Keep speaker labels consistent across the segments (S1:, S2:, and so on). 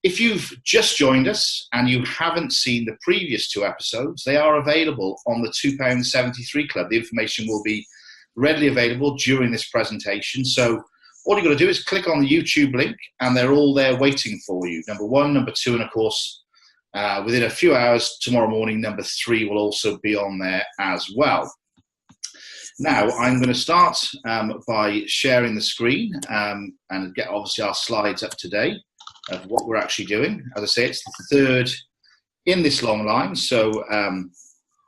S1: If you've just joined us and you haven't seen the previous 2 episodes, they are available on the £2.73 Club. The information will be readily available during this presentation. So all you've got to do is click on the YouTube link and they're all there waiting for you. Number 1, number 2, and of course, within a few hours tomorrow morning, number 3 will also be on there as well. Now, I'm going to start by sharing the screen and get obviously our slides up to date of what we're actually doing. As I say, it's the 3rd in this long line, so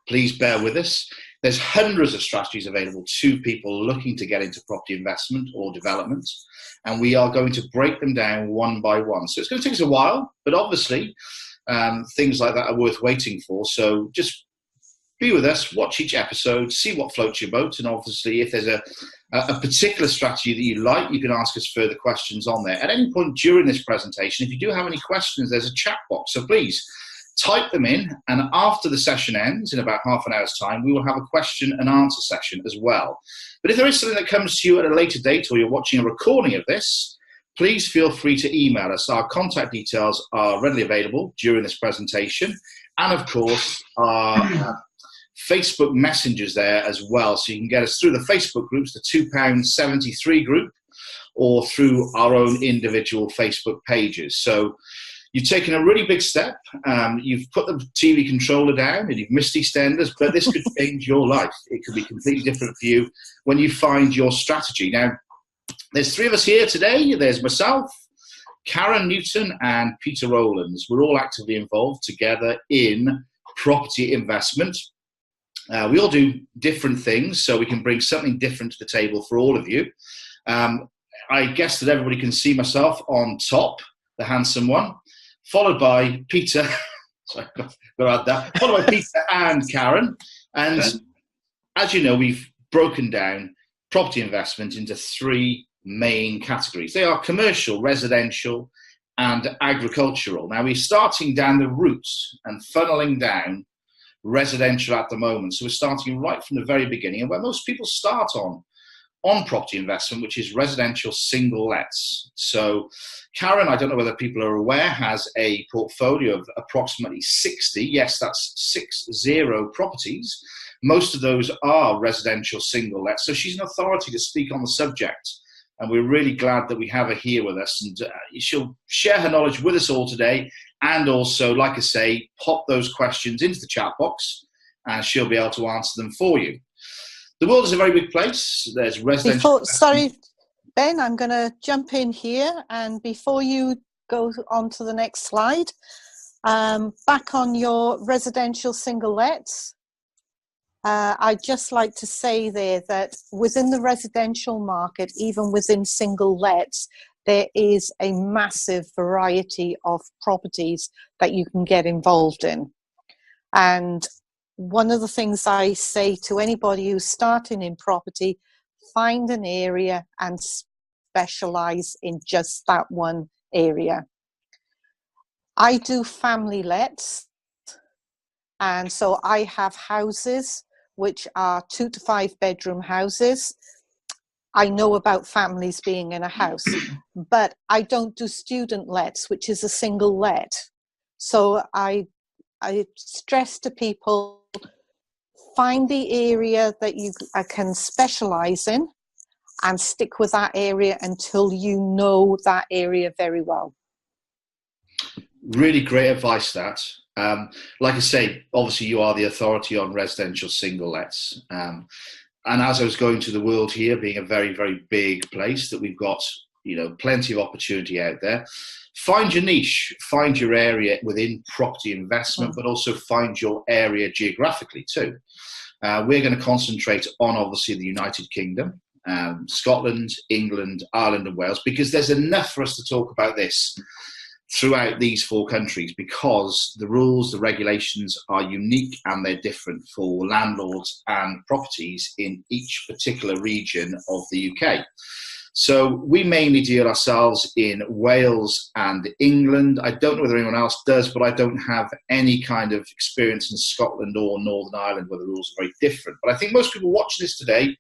S1: please bear with us. There's hundreds of strategies available to people looking to get into property investment or development, and we are going to break them down one by one. So it's going to take us a while, but obviously things like that are worth waiting for. So just be with us, watch each episode, see what floats your boat, and obviously if there's a particular strategy that you like, you can ask us further questions on there. At any point during this presentation, if you do have any questions, there's a chat box, so please type them in, and after the session ends, in about half an hour's time, we will have a question and answer session as well. But if there is something that comes to you at a later date, or you're watching a recording of this, please feel free to email us. Our contact details are readily available during this presentation, and of course, our Facebook messengers there as well, so you can get us through the Facebook groups, the £2.73 group, or through our own individual Facebook pages. So you've taken a really big step. You've put the TV controller down and you've missed EastEnders, but this could change your life. It could be completely different for you when you find your strategy. Now, there's 3 of us here today. There's myself, Karen Newton, and Peter Rowlands. We're all actively involved together in property investment. We all do different things, so we can bring something different to the table for all of you. I guess that everybody can see myself on top, the handsome one, followed by Peter. Sorry, got to add that. Followed by Peter and Karen. And as you know, we've broken down property investment into 3 main categories. They are commercial, residential, and agricultural. Now, we're starting down the route and funneling down residential at the moment. So we're starting right from the very beginning, and where most people start on property investment, which is residential single lets. So Karen, I don't know whether people are aware, has a portfolio of approximately 60. Yes, that's 60 properties. Most of those are residential single lets. So she's an authority to speak on the subject. And we're really glad that we have her here with us. And she'll share her knowledge with us all today. And also, like I say, pop those questions into the chat box and she'll be able to answer them for you. The world is a very big place. There's residential...
S2: Sorry, Ben, I'm going to jump in here. And before you go on to the next slide, back on your residential single lets, I'd just like to say there that within the residential market, even within single lets, there is a massive variety of properties that you can get involved in. And one of the things I say to anybody who's starting in property, find an area and specialize in just that one area. I do family lets, and so I have houses which are 2 to 5 bedroom houses. I know about families being in a house, but I don't do student lets, which is a single let. So I stress to people, find the area that you can specialize in and stick with that area until you know that area very well.
S1: Really great advice, that. Like I say, obviously you are the authority on residential single lets. And as I was going to the world here, being a very, very big place that we've got, plenty of opportunity out there. Find your niche, find your area within property investment, but also find your area geographically too. We're going to concentrate on, obviously, the United Kingdom, Scotland, England, Ireland and Wales, because there's enough for us to talk about this throughout these 4 countries, because the rules, the regulations are unique and they're different for landlords and properties in each particular region of the UK. So we mainly deal ourselves in Wales and England. I don't know whether anyone else does, but I don't have any kind of experience in Scotland or Northern Ireland where the rules are very different. But I think most people watching this today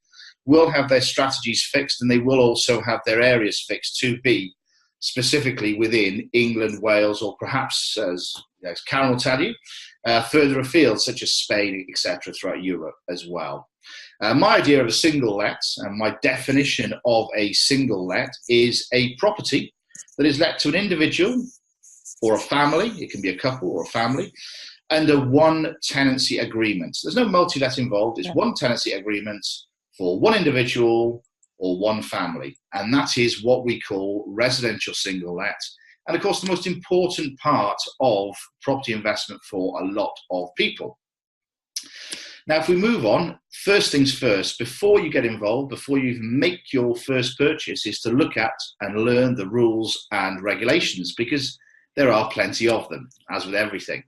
S1: will have their strategies fixed, and they will also have their areas fixed to be specifically within England, Wales, or perhaps, as Karen will tell you, further afield, such as Spain, etc., throughout Europe as well. My idea of a single let, and my definition of a single let, is a property that is let to an individual or a family. It can be a couple or a family, under one tenancy agreement. There's no multi-let involved. It's one tenancy agreement for one individual or one family. And that is what we call residential single let. And of course, the most important part of property investment for a lot of people. Now, if we move on, first things first, before you get involved, before you even make your first purchase, is to look at and learn the rules and regulations, because there are plenty of them, as with everything.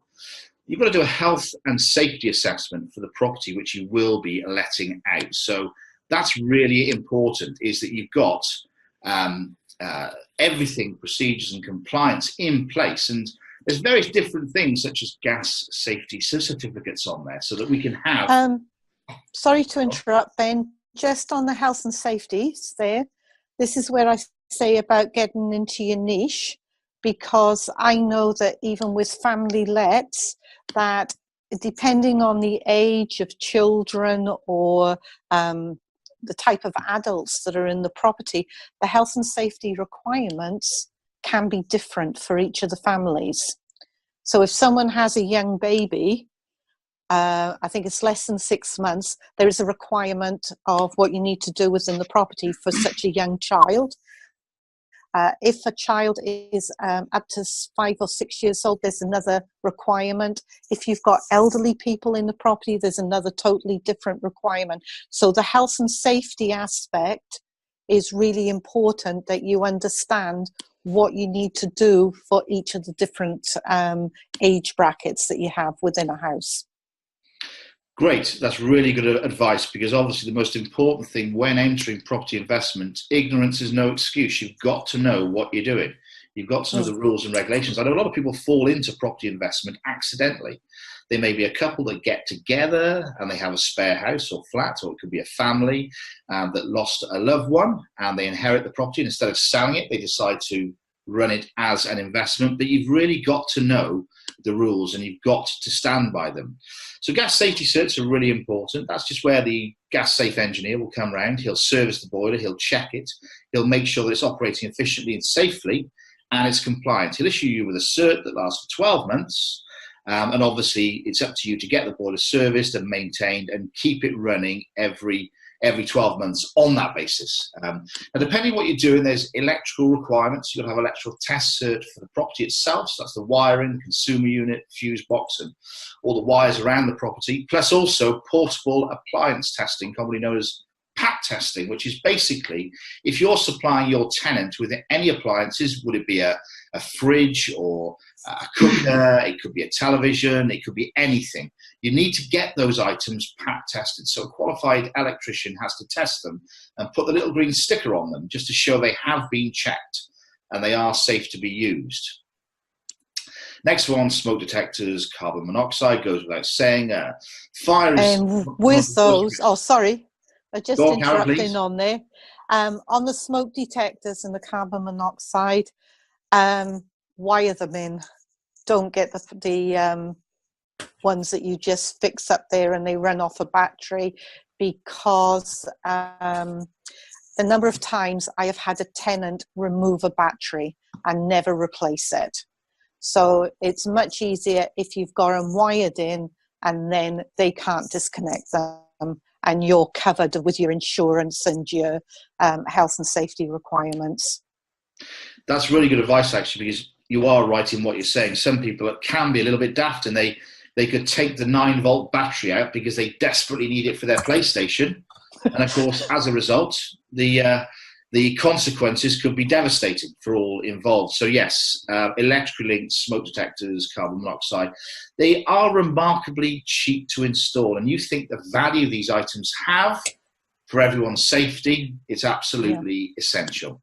S1: You've got to do a health and safety assessment for the property which you will be letting out. So that's really important, is that you've got everything, procedures and compliance in place. And there's various different things such as gas safety certificates on there so that we can have...
S2: sorry to interrupt, Ben. Just on the health and safety there, this is where I say about getting into your niche, because I know that even with family lets, that depending on the age of children or the type of adults that are in the property, the health and safety requirements can be different for each of the families. So if someone has a young baby, I think it's less than 6 months, there is a requirement of what you need to do within the property for such a young child. If a child is up to 5 or 6 years old, there's another requirement. If you've got elderly people in the property, there's another totally different requirement. So the health and safety aspect is really important, that you understand what you need to do for each of the different age brackets that you have within a house.
S1: Great, that's really good advice, because obviously the most important thing when entering property investment, ignorance is no excuse. You've got to know what you're doing. You've got to know the rules and regulations. I know a lot of people fall into property investment accidentally. There may be a couple that get together and they have a spare house or flat, or it could be a family that lost a loved one and they inherit the property, and instead of selling it, they decide to run it as an investment. But you've really got to know the rules and you've got to stand by them. So gas safety certs are really important. That's just where the gas safe engineer will come round. He'll service the boiler, he'll check it, he'll make sure that it's operating efficiently and safely and it's compliant. He'll issue you with a cert that lasts for 12 months. And obviously it's up to you to get the boiler serviced and maintained and keep it running every 12 months on that basis. Now, depending on what you're doing, there's electrical requirements. You've got to have electrical test cert for the property itself. So that's the wiring, consumer unit, fuse box, and all the wires around the property, plus also portable appliance testing, commonly known as PAT testing, which is basically if you're supplying your tenant with any appliances, would it be a fridge or a cooker, it could be a television, it could be anything. You need to get those items PAT tested. So a qualified electrician has to test them and put the little green sticker on them just to show they have been checked and they are safe to be used. Next one, smoke detectors, carbon monoxide, goes without saying. Fire is...
S2: with those, oh, sorry, I just
S1: Go on,
S2: interrupting
S1: Karen,
S2: on there. On the smoke detectors and the carbon monoxide, wire them in. Don't get the ones that you just fix up there and they run off a battery, because the number of times I have had a tenant remove a battery and never replace it. So it's much easier if you've got them wired in and then they can't disconnect them and you're covered with your insurance and your health and safety requirements.
S1: That's really good advice, actually, because you are right in what you're saying. Some people can be a little bit daft and they could take the 9-volt battery out because they desperately need it for their PlayStation. And of course, as a result, the consequences could be devastating for all involved. So yes, electrically linked smoke detectors, carbon monoxide, they are remarkably cheap to install. And you think the value these items have for everyone's safety, it's absolutely essential.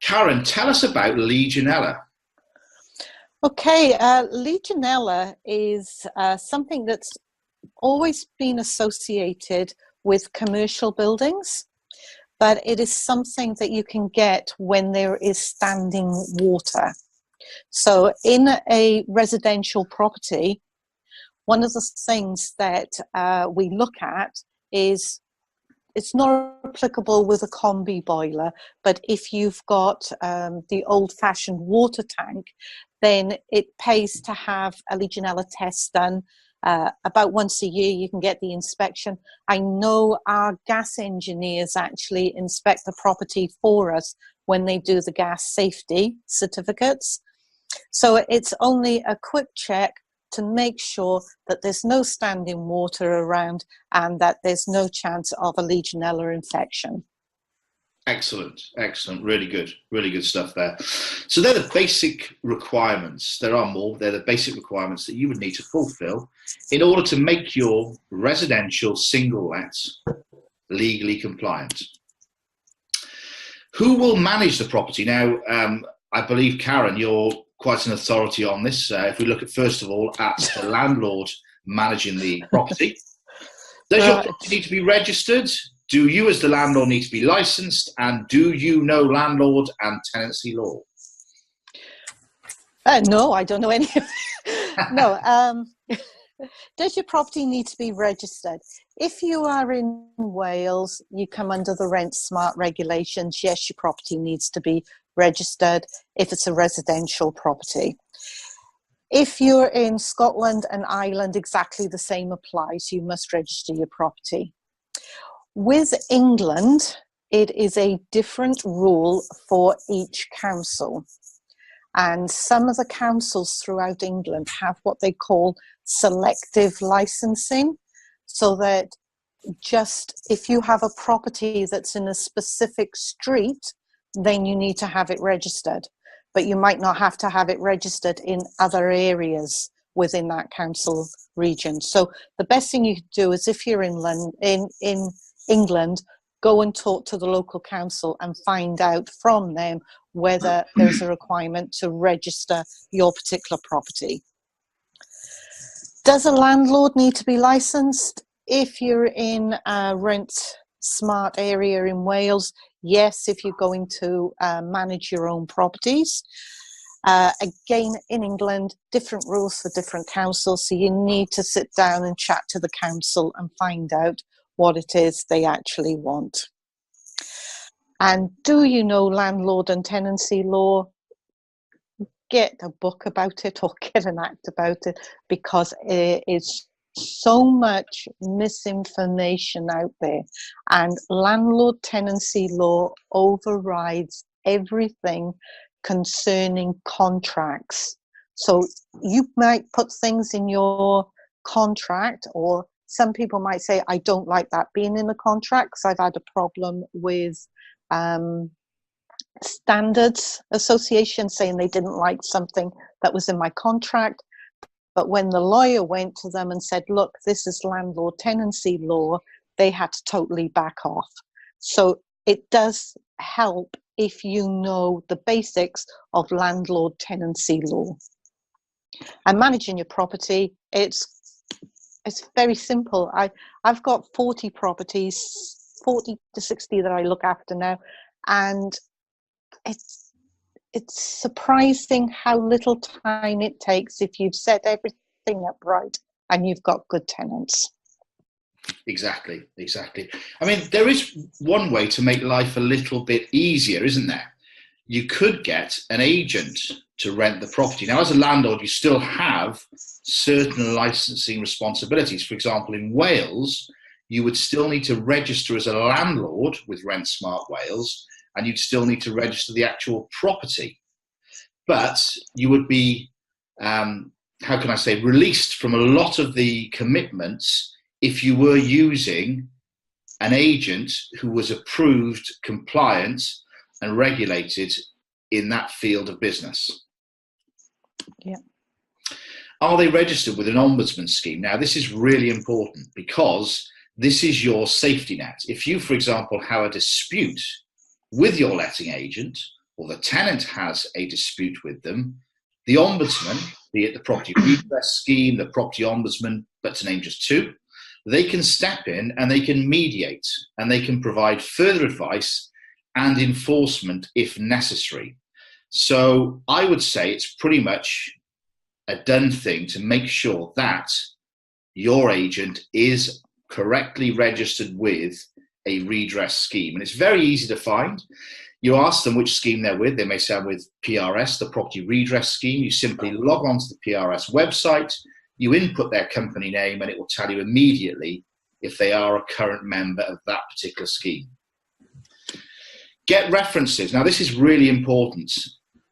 S1: Karen, tell us about Legionella.
S2: Okay, Legionella is something that's always been associated with commercial buildings. but it is something that you can get when there is standing water. So in a residential property, one of the things that we look at is, it's not applicable with a combi boiler, but if you've got the old-fashioned water tank, then it pays to have a Legionella test done. About once a year you can get the inspection. I know our gas engineers actually inspect the property for us when they do the gas safety certificates. So it's only a quick check to make sure that there's no standing water around and that there's no chance of a Legionella infection.
S1: Excellent, excellent, really good stuff there. So they're the basic requirements. There are more. They're the basic requirements that you would need to fulfill in order to make your residential single lets legally compliant. Who will manage the property? Now, I believe, Karen, you're quite an authority on this. If we look at, first of all, at the landlord managing the property, does your property need to be registered? Do you as the landlord need to be licensed? And do you know landlord and tenancy law?
S2: No, I don't know any of it. No. Does your property need to be registered? If you are in Wales, you come under the Rent Smart regulations. Yes, your property needs to be registered if it's a residential property. If you're in Scotland and Ireland, exactly the same applies. You must register your property. With England, it is a different rule for each council. And some of the councils throughout England have what they call selective licensing, so that just if you have a property that's in a specific street, then you need to have it registered. But you might not have to have it registered in other areas within that council region. So the best thing you could do is, if you're in England, go and talk to the local council and find out from them whether there's a requirement to register your particular property. Does a landlord need to be licensed? If you're in a Rent Smart area in Wales, yes, if you're going to manage your own properties. Again, in England, different rules for different councils, so you need to sit down and chat to the council and find out what it is they actually want. And do you know landlord and tenancy law? Get a book about it or get an act about it, because it is so much misinformation out there, and landlord tenancy law overrides everything concerning contracts. So you might put things in your contract, or some people might say, I don't like that being in the contract because I've had a problem with Standards Association saying they didn't like something that was in my contract. But when the lawyer went to them and said, look, this is landlord tenancy law, they had to totally back off. So it does help if you know the basics of landlord tenancy law. And managing your property, it's very simple. I've got 40 properties, 40 to 60 that I look after now, and it's surprising how little time it takes if you've set everything up right and you've got good tenants.
S1: Exactly. I mean, there is one way to make life a little bit easier, isn't there? You could get an agent to rent the property. Now, as a landlord, you still have certain licensing responsibilities. For example, in Wales, you would still need to register as a landlord with Rent Smart Wales, and you'd still need to register the actual property. But you would be, released from a lot of the commitments if you were using an agent who was approved, compliant, and regulated in that field of business.
S2: Yeah.
S1: Are they registered with an ombudsman scheme? Now, this is really important because this is your safety net. If you, for example, have a dispute with your letting agent, or the tenant has a dispute with them, the ombudsman, be it the property redress scheme, the property ombudsman, but to name just two, they can step in and they can mediate and they can provide further advice and enforcement if necessary. So I would say it's pretty much a done thing to make sure that your agent is correctly registered with a redress scheme. And it's very easy to find. You ask them which scheme they're with. They may say I'm with PRS, the Property Redress Scheme. You simply log on to the PRS website, you input their company name, and it will tell you immediately if they are a current member of that particular scheme. Get references. Now, this is really important.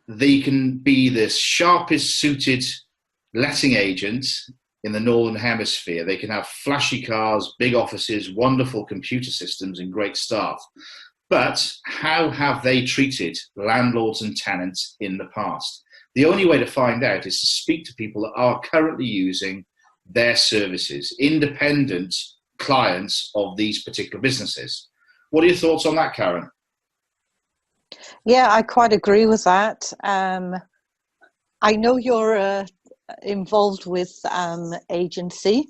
S1: They can be the sharpest suited letting agent in the Northern Hemisphere. They can have flashy cars, big offices, wonderful computer systems, and great staff. But how have they treated landlords and tenants in the past? The only way to find out is to speak to people that are currently using their services, independent clients of these particular businesses. What are your thoughts on that, Karen?
S2: Yeah, I quite agree with that. I know you're involved with agency.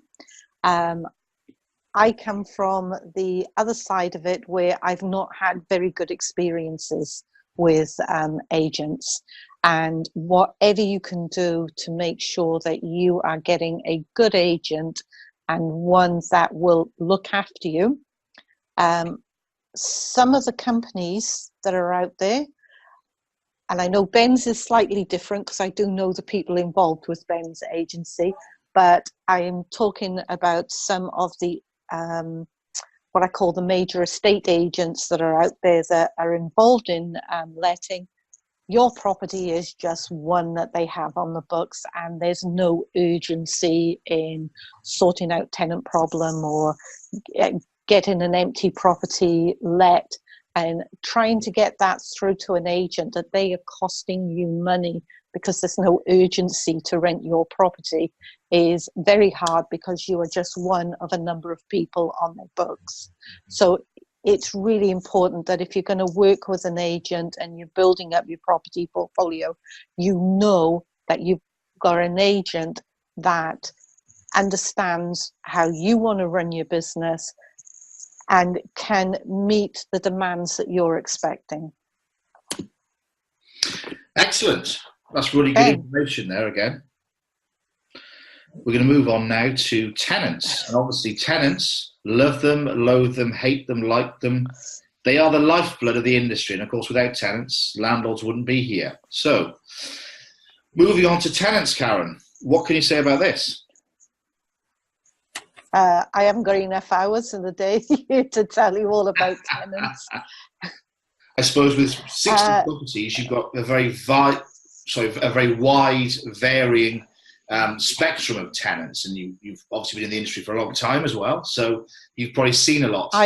S2: I come from the other side of it where I've not had very good experiences with agents. And whatever you can do to make sure that you are getting a good agent and one that will look after you. Some of the companies that are out there, and I know Ben's is slightly different because I do know the people involved with Ben's agency, but I am talking about some of the what I call the major estate agents that are out there that are involved in letting. Your property is just one that they have on the books, and there's no urgency in sorting out tenant problem or getting an empty property let, and trying to get that through to an agent that they are costing you money because there's no urgency to rent your property is very hard because you are just one of a number of people on their books. So it's really important that if you're going to work with an agent and you're building up your property portfolio, you know that you've got an agent that understands how you want to run your business and can meet the demands that you're expecting.
S1: Excellent. That's really good information there again. We're going to move on now to tenants. And obviously tenants, love them, loathe them, hate them, like them. They are the lifeblood of the industry. And of course, without tenants, landlords wouldn't be here. So moving on to tenants, Karen, what can you say about this?
S2: I haven't got enough hours in the day to tell you all about tenants.
S1: I suppose with 60 properties, you've got a very wide, varying spectrum of tenants, and you've obviously been in the industry for a long time as well, so you've probably seen a lot. I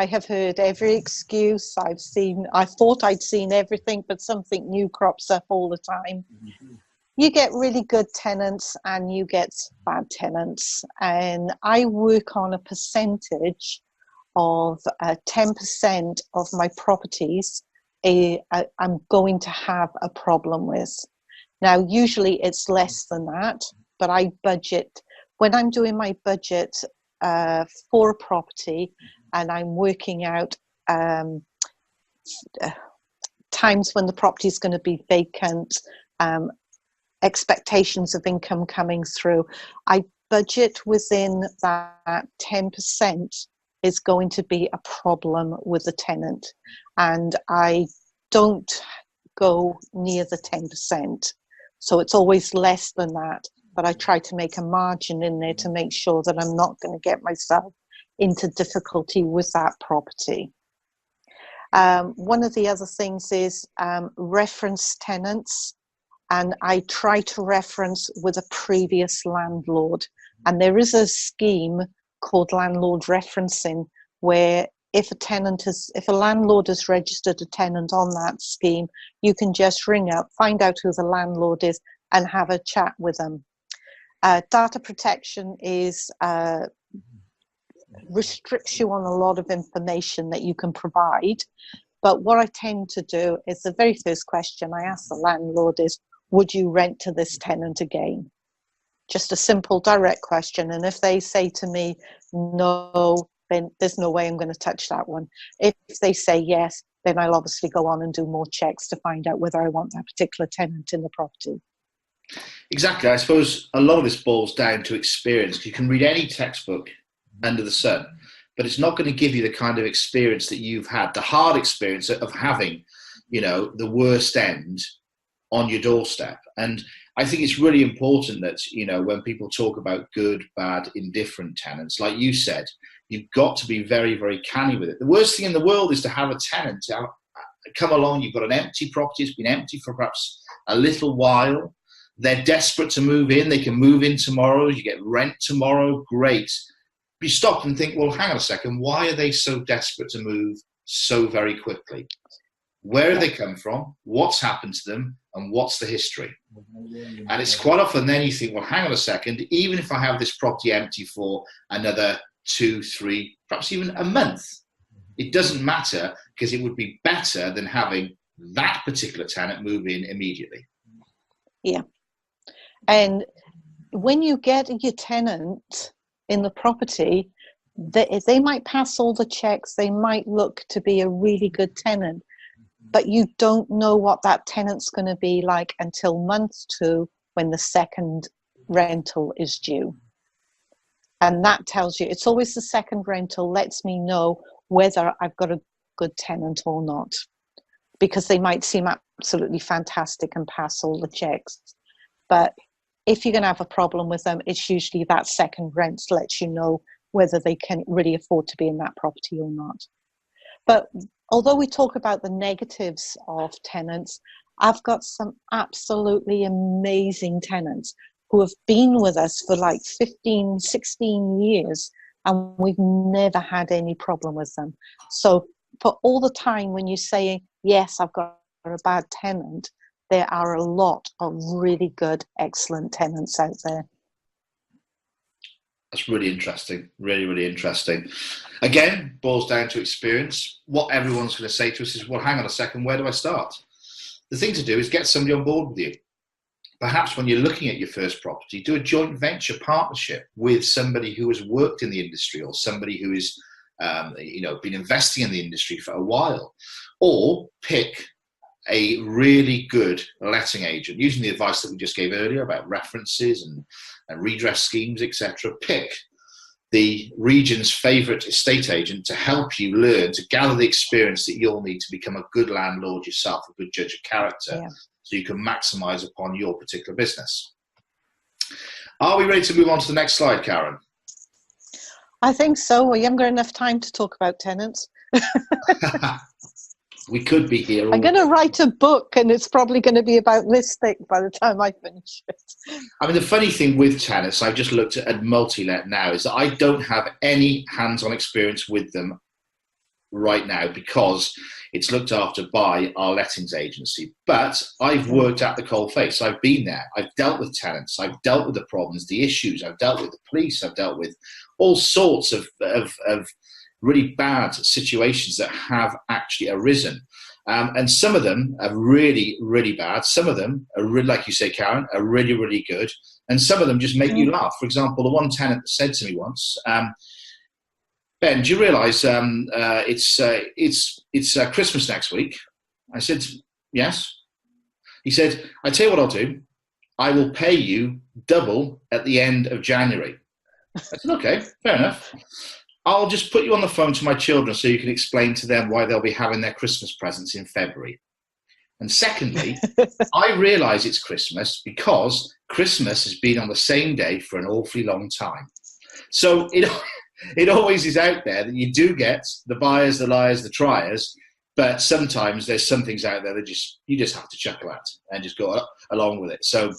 S1: have heard every excuse. I thought I'd seen everything, but something new crops up all the time. Mm-hmm. You get really good tenants and you get bad tenants, and I work on a percentage of 10% of my properties I'm going to have a problem with. Now, usually it's less than that, but I budget, when I'm doing my budget for a property and I'm working out times when the property is going to be vacant, expectations of income coming through, I budget within that 10% is going to be a problem with the tenant. And I don't go near the 10%. So it's always less than that, but I try to make a margin in there to make sure that I'm not going to get myself into difficulty with that property. One of the other things is reference tenants, and I try to reference with a previous landlord. And there is a scheme called landlord referencing where if a landlord has registered a tenant on that scheme, you can just ring up, find out who the landlord is, and have a chat with them. Data protection restricts you on a lot of information that you can provide. But what I tend to do is the very first question I ask the landlord is, would you rent to this tenant again?
S2: Just a simple, direct question. And if they say to me, no, then there's no way I'm going to touch that one. If they say yes, then I'll obviously go on and do more checks to find out whether I want that particular tenant in the property.
S1: Exactly. I suppose a lot of this boils down to experience. You can read any textbook under the sun, but it's not going to give you the kind of experience that you've had, the hard experience of having, the worst end on your doorstep. And I think it's really important that, when people talk about good, bad, indifferent tenants, like you said, you've got to be very, very canny with it. The worst thing in the world is to have a tenant come along, you've got an empty property, it's been empty for perhaps a little while. They're desperate to move in. They can move in tomorrow. You get rent tomorrow. Great. You stop and think, well, hang on a second. Why are they so desperate to move so very quickly? Where have they come from? What's happened to them? And what's the history? And it's quite often then you think, well, hang on a second. Even if I have this property empty for another 2, 3, perhaps even a month, it doesn't matter, because it would be better than having that particular tenant move in immediately.
S2: Yeah. And when you get your tenant in the property, they might pass all the checks, they might look to be a really good tenant, but you don't know what that tenant's going to be like until month 2, when the second rental is due. And that tells you, it's always the second rental lets me know whether I've got a good tenant or not, because they might seem absolutely fantastic and pass all the checks. But if you're going to have a problem with them, it's usually that second rent lets you know whether they can really afford to be in that property or not. But although we talk about the negatives of tenants, I've got some absolutely amazing tenants who have been with us for like 15, 16 years, and we've never had any problem with them. So for all the time when you say, yes, I've got a bad tenant, there are a lot of really good, excellent tenants out there.
S1: That's really interesting. Really, really interesting. Again, boils down to experience. What everyone's going to say to us is, well, hang on a second, where do I start? The thing to do is get somebody on board with you. Perhaps when you're looking at your first property, do a joint venture partnership with somebody who has worked in the industry, or somebody who has been investing in the industry for a while. Or pick a really good letting agent, using the advice that we just gave earlier about references and redress schemes, etc. Pick the region's favourite estate agent to help you learn, to gather the experience that you'll need to become a good landlord yourself, a good judge of character, so you can maximise upon your particular business. Are we ready to move on to the next slide, Karen?
S2: I think so. We haven't got enough time to talk about tenants.
S1: We could be here.
S2: I'm going to write a book, and it's probably going to be about this thick by the time I finish it.
S1: I mean, the funny thing with tenants, I've just looked at Multilet now, is that I don't have any hands-on experience with them right now, because it's looked after by our lettings agency. But I've worked at the coalface. I've been there. I've dealt with tenants. I've dealt with the problems, the issues. I've dealt with the police. I've dealt with all sorts of really bad situations that have actually arisen. And some of them are really, really bad. Some of them are really, like you say, Karen, are really, really good. And some of them just make you laugh. For example, the one tenant that said to me once, Ben, do you realise it's Christmas next week? I said, yes. He said, I tell you what I'll do. I will pay you double at the end of January. I said, okay, fair enough. I'll just put you on the phone to my children so you can explain to them why they'll be having their Christmas presents in February. And secondly, I realise it's Christmas because Christmas has been on the same day for an awfully long time. So it always is out there that you do get the buyers, the liars, the triers, but sometimes there's some things out there that you just have to chuckle at and just go along with it. So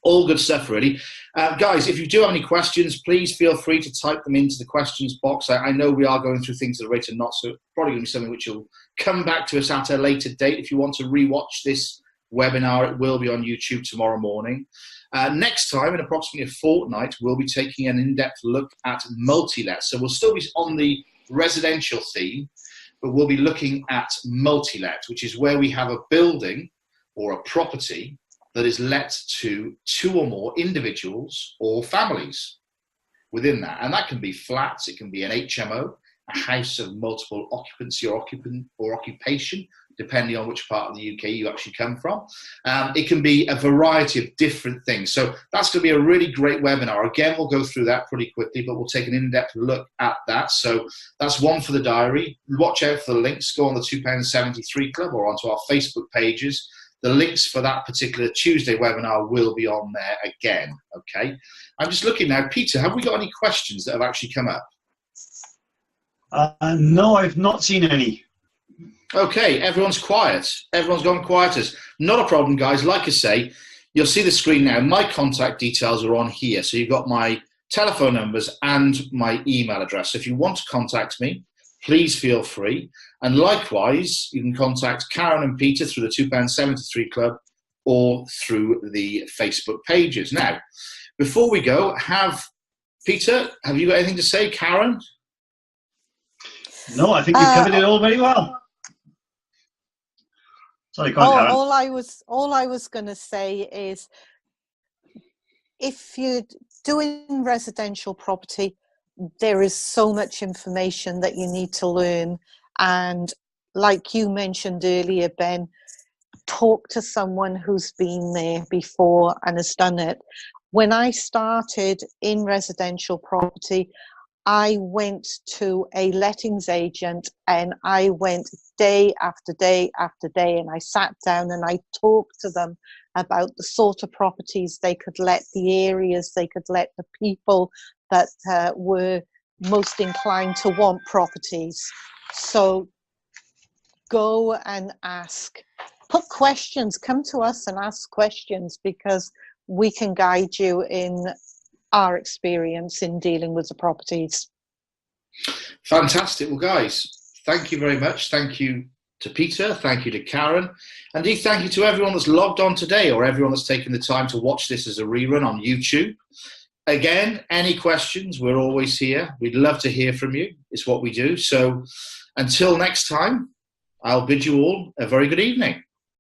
S1: all good stuff, really. Guys, if you do have any questions, please feel free to type them into the questions box. I know we are going through things that are rated not, so probably going to be something which will come back to us at a later date. If you want to rewatch this webinar, it will be on YouTube tomorrow morning. Next time, in approximately a fortnight, we'll be taking an in-depth look at Multilet. So we'll still be on the residential theme, but we'll be looking at Multilet, which is where we have a building or a property that is let to 2 or more individuals or families within that. And that can be flats, it can be an HMO, a house of multiple occupancy or occupation, depending on which part of the UK you actually come from. It can be a variety of different things. So that's going to be a really great webinar. Again, we'll go through that pretty quickly, but we'll take an in-depth look at that. So that's one for the diary. Watch out for the links. Go on the £2.73 Club or onto our Facebook pages. The links for that particular Tuesday webinar will be on there again, okay? I'm just looking now. Peter, have we got any questions that have actually come up?
S3: No, I've not seen any.
S1: Okay, everyone's quiet. Everyone's gone quietest. Not a problem, guys. Like I say, you'll see the screen now. My contact details are on here. So you've got my telephone numbers and my email address. So if you want to contact me, please feel free. And likewise, you can contact Karen and Peter through the £2.73 Club or through the Facebook pages. Now, before we go, Peter, have you got anything to say? Karen?
S3: No, I think you've covered it all very well. Sorry, go on, Karen.
S2: All I was going to say is, if you're doing residential property, there is so much information that you need to learn. And like you mentioned earlier, Ben, talk to someone who's been there before and has done it. When I started in residential property, I went to a lettings agent and I went day after day after day, and I sat down and I talked to them about the sort of properties they could let, the areas they could let, the people that were most inclined to want properties. So go and ask, put questions, come to us and ask questions, because we can guide you in our experience in dealing with the properties.
S1: Fantastic. Well, guys, thank you very much. Thank you to Peter. Thank you to Karen. Indeed, thank you to everyone that's logged on today, or everyone that's taken the time to watch this as a rerun on YouTube. Again, any questions, we're always here. We'd love to hear from you. It's what we do. So until next time, I'll bid you all a very good evening.